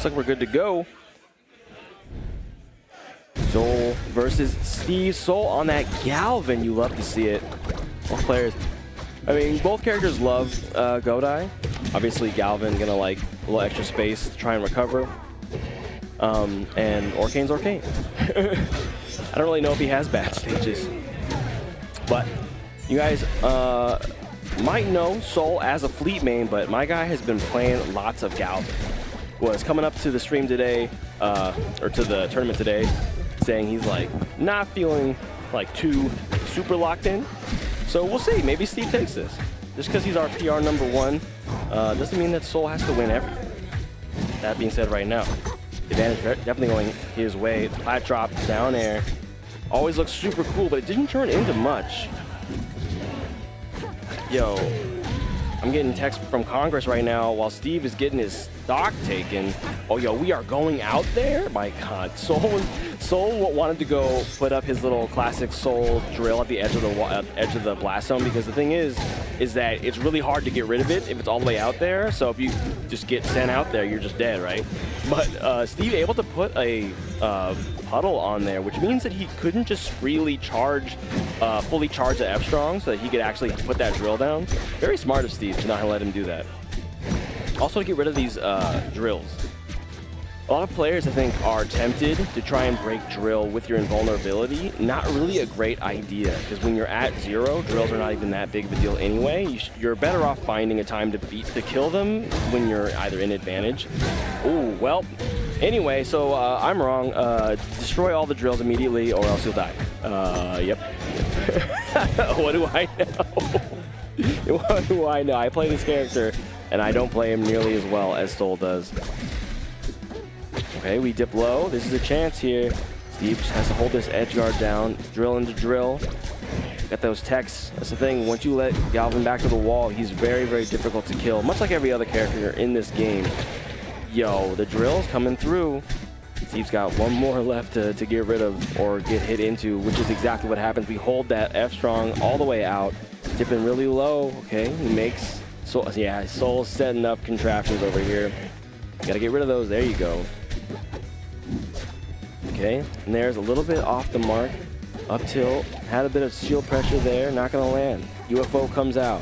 like we're good to go. Soul versus Steve. Soul on that Galvin. You love to see it. Both players. I mean, both characters love Godai. Obviously, Galvin gonna like a little extra space to try and recover. And Orcane's Orcane. I don't really know if he has bad stages. But you guys might know Soul as a fleet main, but my guy has been playing lots of Galvin. Was coming up to the stream today, or to the tournament today, saying he's like not feeling like too super locked in. So we'll see. Maybe Steve takes this. Just because he's our PR #1 doesn't mean that Soul has to win everything. That being said, right now, advantage definitely going his way. The plat drop, down air. Always looks super cool, but it didn't turn into much. Yo, I'm getting text from Congress right now while Steve is getting his stock taken. Oh, yo, we are going out there? My God, Soul wanted to go put up his little classic Soul drill at the edge of the blast zone, because the thing is that it's really hard to get rid of it if it's all the way out there. So if you just get sent out there, you're just dead, right? But Steve able to put a puddle on there, which means that he couldn't just freely charge, fully charge the F-Strong so that he could actually put that drill down. Very smart of Steve to not let him do that. Also to get rid of these drills. A lot of players, I think, are tempted to try and break drill with your invulnerability. Not really a great idea, because when you're at 0, drills are not even that big of a deal anyway. You're better off finding a time to kill them when you're either in advantage. Ooh, well, anyway, so I'm wrong. Destroy all the drills immediately or else you'll die. Yep. What do I know? What do I know? I play this character, and I don't play him nearly as well as Soul does. Okay, we dip low. This is a chance here. Steve just has to hold this edge guard down, drill into drill. Got those techs. That's the thing. Once you let Galvin back to the wall, he's very, very difficult to kill, much like every other character in this game. Yo, the drill's coming through. Steve's got one more left to get rid of or get hit into, which is exactly what happens. We hold that F-Strong all the way out, dipping really low. Okay, he makes... So, yeah, Soul's setting up contraptions over here. Gotta get rid of those. There you go. Okay, and there's a little bit off the mark. Up tilt, had a bit of shield pressure there, not gonna land. UFO comes out.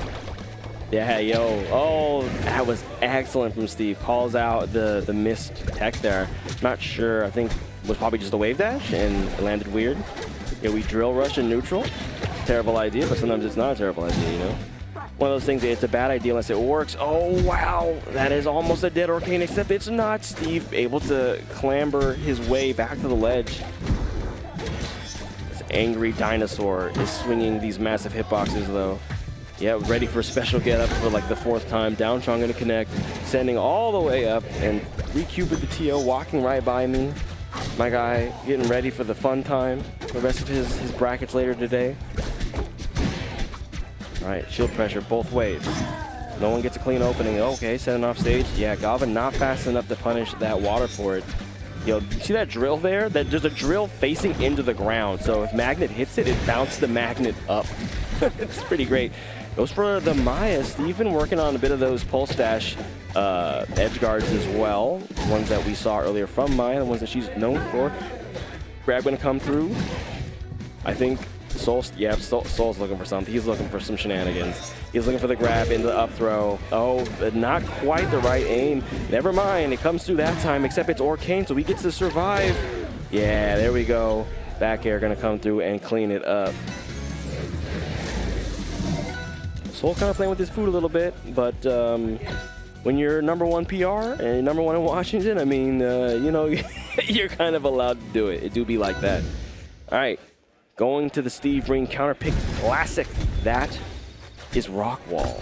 Yeah, yo, oh, that was excellent from Steve. Calls out the missed tech there. Not sure, I think it was probably just a wave dash and it landed weird. Yeah, we drill rush in neutral. Terrible idea, but sometimes it's not a terrible idea, you know? One of those things, it's a bad idea unless it works. Oh, wow, that is almost a dead Orcane, except it's not. Steve able to clamber his way back to the ledge. This angry dinosaur is swinging these massive hitboxes, though. Yeah, ready for a special get-up for like the 4th time. Down strong gonna connect, sending all the way up, and 3-cube with the TO walking right by me. My guy getting ready for the fun time, the rest of his brackets later today. All right, shield pressure both ways. No one gets a clean opening. Okay, setting off stage. Yeah, Galvin not fast enough to punish that water for it. Yo, you see that drill there? There's a drill facing into the ground. So if Magnet hits it, it bounces the Magnet up. It's pretty great. Goes for the Maya. Steve been working on a bit of those pulse dash edge guards as well. The ones that we saw earlier from Maya, the ones that she's known for. Grab gonna come through. I think Soul's looking for something. He's looking for some shenanigans. He's looking for the grab into the up throw. Oh, but not quite the right aim. Never mind, it comes through that time, except it's Orcane, so he gets to survive. Yeah, there we go. Back air gonna come through and clean it up. Soul kind of playing with his food a little bit, but when you're #1 PR and #1 in Washington, I mean, you know, you're kind of allowed to do it. It do be like that. All right. Going to the SteveReen counter pick classic. That is Rockwall.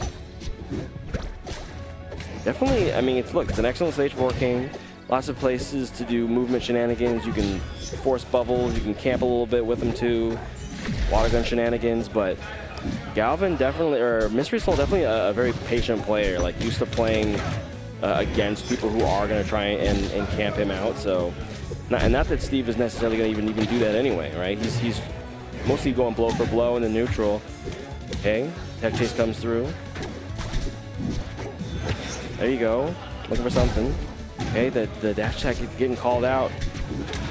Definitely, I mean, it's an excellent stage for Orcane. Lots of places to do movement shenanigans. You can force bubbles. You can camp a little bit with them too. Water gun shenanigans, but Galvin definitely, or Mystery Soul definitely a very patient player. Like used to playing against people who are going to try and camp him out. So, not that Steve is necessarily going to even do that anyway, right? He's mostly going blow for blow in the neutral. Okay, tech chase comes through. There you go, looking for something. Okay, the dash attack is getting called out.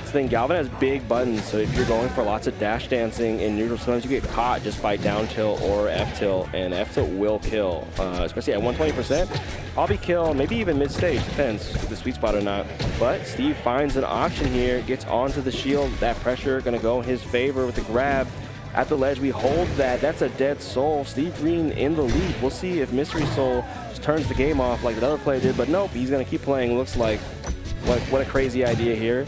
This thing, Galvin has big buttons, so if you're going for lots of dash dancing in neutral, sometimes you get caught just by down tilt or F tilt, and F tilt will kill, especially at 120%. Probably kill, maybe even mid stage, depends if the sweet spot or not. But Steve finds an option here, gets onto the shield. That pressure gonna go in his favor with the grab. At the ledge, we hold that. That's a dead soul. SteveReen in the lead. We'll see if Mystery Soul just turns the game off like the other player did, but nope, he's gonna keep playing. Looks like what a crazy idea here.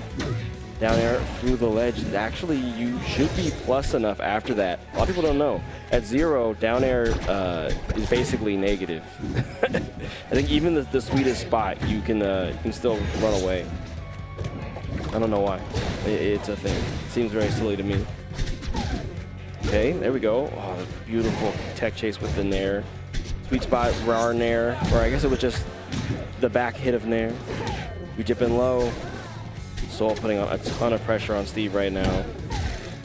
Down there through the ledge. Actually, you should be plus enough after that. A lot of people don't know. At 0, down air is basically negative. I think even the sweetest spot, you can still run away. I don't know why. It's a thing. It seems very silly to me. Okay, there we go. Oh, beautiful tech chase with the Nair. Sweet spot, raw Nair, or I guess it was just the back hit of Nair. We dipping low. Soul putting on a ton of pressure on Steve right now.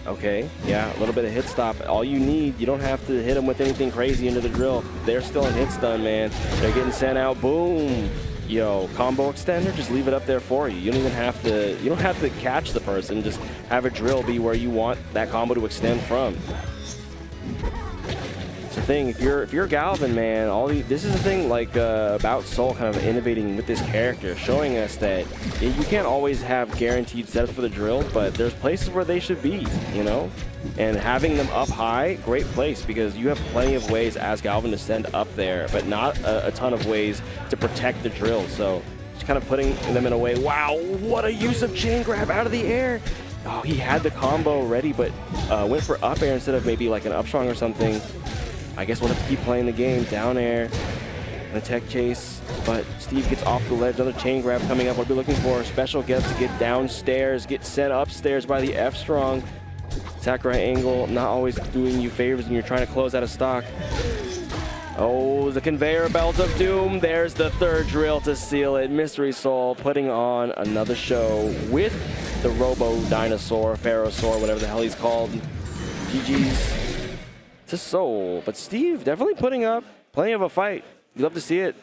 Okay, yeah, a little bit of hit stop. All you need, you don't have to hit them with anything crazy into the drill. They're still in hit stun, man. They're getting sent out. Boom. Yo, combo extender, just leave it up there for you. You don't even have to, you don't have to catch the person. Just have a drill be where you want that combo to extend from. It's the thing, if you're Galvin, man, this is the thing like about Soul kind of innovating with this character, showing us that you can't always have guaranteed setups for the drills, but there's places where they should be, you know? And having them up high, great place, because you have plenty of ways as Galvin to send up there, but not a ton of ways to protect the drill. So just kind of putting them in a way. Wow, what a use of chain grab out of the air. Oh, he had the combo ready, but went for up air instead of maybe like an up strong or something. I guess we'll have to keep playing the game. Down air, and a tech chase, but Steve gets off the ledge. Another chain grab coming up. What we're looking for, special get to get downstairs, get sent upstairs by the F strong. Sakurai angle, not always doing you favors when you're trying to close out of stock. Oh, the conveyor belt of doom. There's the third drill to seal it. Mystery Soul putting on another show with the Robo Dinosaur, Pharaohsaur, whatever the hell he's called. GG's to Soul. But Steve definitely putting up plenty of a fight. You'd love to see it.